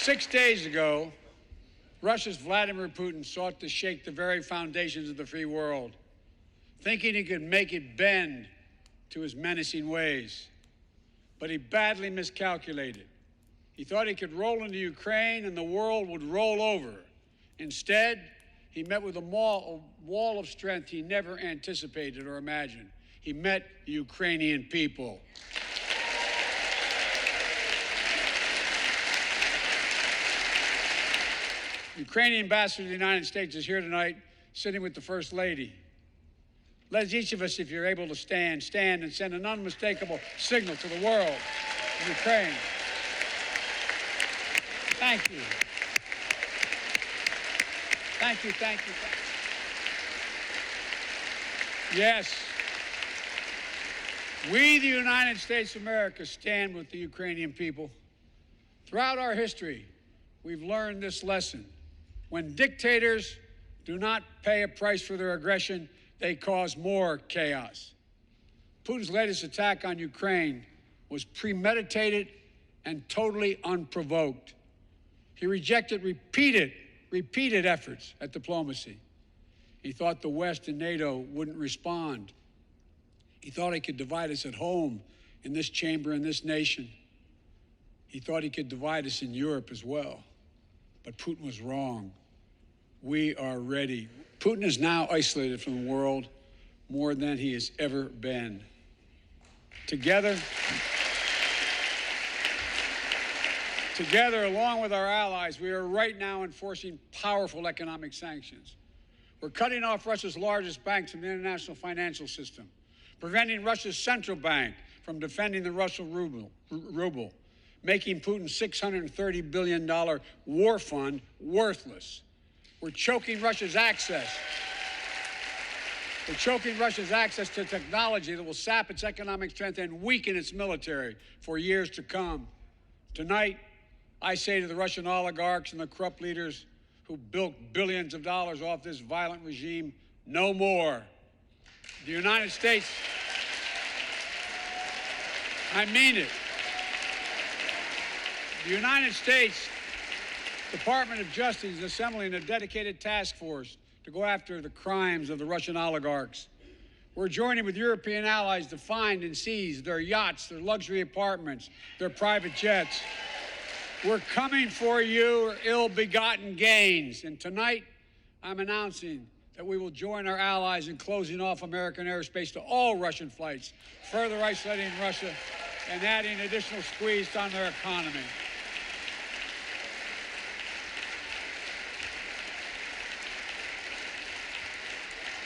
6 days ago, Russia's Vladimir Putin sought to shake the very foundations of the free world, thinking he could make it bend to his menacing ways. But he badly miscalculated. He thought he could roll into Ukraine and the world would roll over. Instead, he met with a wall of strength he never anticipated or imagined. He met the Ukrainian people. The Ukrainian ambassador to the United States is here tonight, sitting with the First Lady. Let each of us, if you're able to stand and send an unmistakable signal to the world of Ukraine. Thank you. Thank you, thank you, thank you. Yes, we, the United States of America, stand with the Ukrainian people. Throughout our history, we've learned this lesson. When dictators do not pay a price for their aggression, they cause more chaos. Putin's latest attack on Ukraine was premeditated and totally unprovoked. He rejected repeated efforts at diplomacy. He thought the West and NATO wouldn't respond. He thought he could divide us at home, in this chamber, in this nation. He thought he could divide us in Europe as well. But Putin was wrong. We are ready. Putin is now isolated from the world more than he has ever been. Together, along with our allies, we are right now enforcing powerful economic sanctions. We're cutting off Russia's largest banks from the international financial system, preventing Russia's central bank from defending the Russian ruble, making Putin's $630 billion war fund worthless. We're choking Russia's access. We're choking Russia's access to technology that will sap its economic strength and weaken its military for years to come. Tonight, I say to the Russian oligarchs and the corrupt leaders who built billions of dollars off this violent regime, no more. The United States, I mean it. The United States Department of Justice is assembling a dedicated task force to go after the crimes of the Russian oligarchs. We're joining with European allies to find and seize their yachts, their luxury apartments, their private jets. We're coming for your ill-begotten gains. And tonight, I'm announcing that we will join our allies in closing off American airspace to all Russian flights, further isolating Russia and adding additional squeeze on their economy.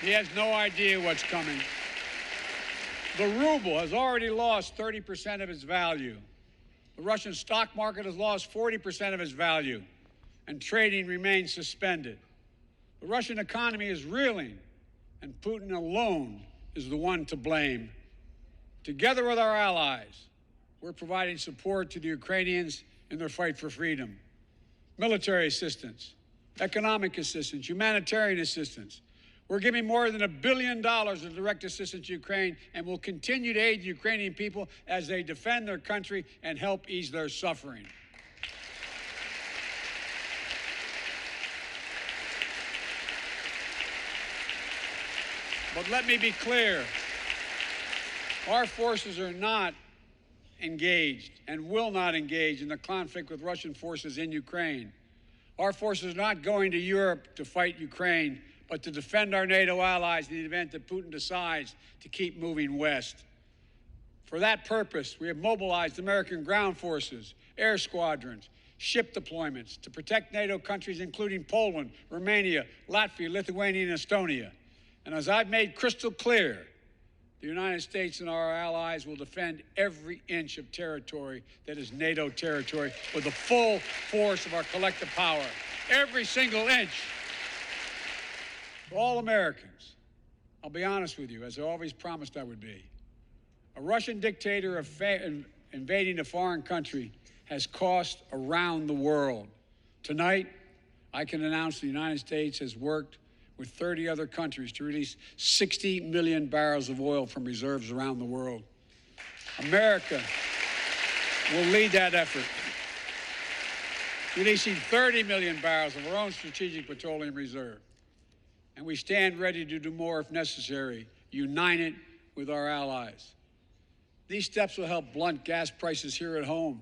He has no idea what's coming. The ruble has already lost 30% of its value. The Russian stock market has lost 40% of its value, and trading remains suspended. The Russian economy is reeling, and Putin alone is the one to blame. Together with our allies, we're providing support to the Ukrainians in their fight for freedom. Military assistance, economic assistance, humanitarian assistance. We're giving more than $1 billion of direct assistance to Ukraine, and will continue to aid the Ukrainian people as they defend their country and help ease their suffering. But let me be clear. Our forces are not engaged and will not engage in the conflict with Russian forces in Ukraine. Our forces are not going to Europe to fight Ukraine, but to defend our NATO allies in the event that Putin decides to keep moving west. For that purpose, we have mobilized American ground forces, air squadrons, ship deployments to protect NATO countries, including Poland, Romania, Latvia, Lithuania, and Estonia. And as I've made crystal clear, the United States and our allies will defend every inch of territory that is NATO territory with the full force of our collective power. Every single inch. For all Americans, I'll be honest with you, as I always promised I would be. A Russian dictator invading a foreign country has cost around the world. Tonight, I can announce the United States has worked with 30 other countries to release 60 million barrels of oil from reserves around the world. America will lead that effort. releasing 30 million barrels of our own strategic petroleum reserve. And we stand ready to do more if necessary, united with our allies. These steps will help blunt gas prices here at home,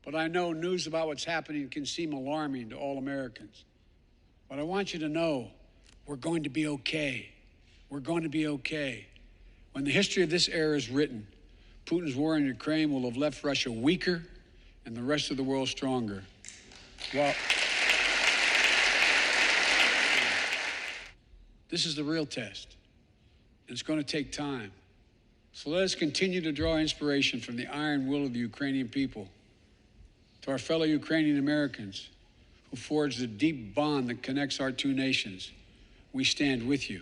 but I know news about what's happening can seem alarming to all Americans. But I want you to know we're going to be okay. We're going to be okay. When the history of this era is written, Putin's war in Ukraine will have left Russia weaker and the rest of the world stronger. Well, this is the real test, and it's going to take time. So let us continue to draw inspiration from the iron will of the Ukrainian people. To our fellow Ukrainian Americans who forged the deep bond that connects our two nations, we stand with you.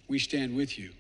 We stand with you.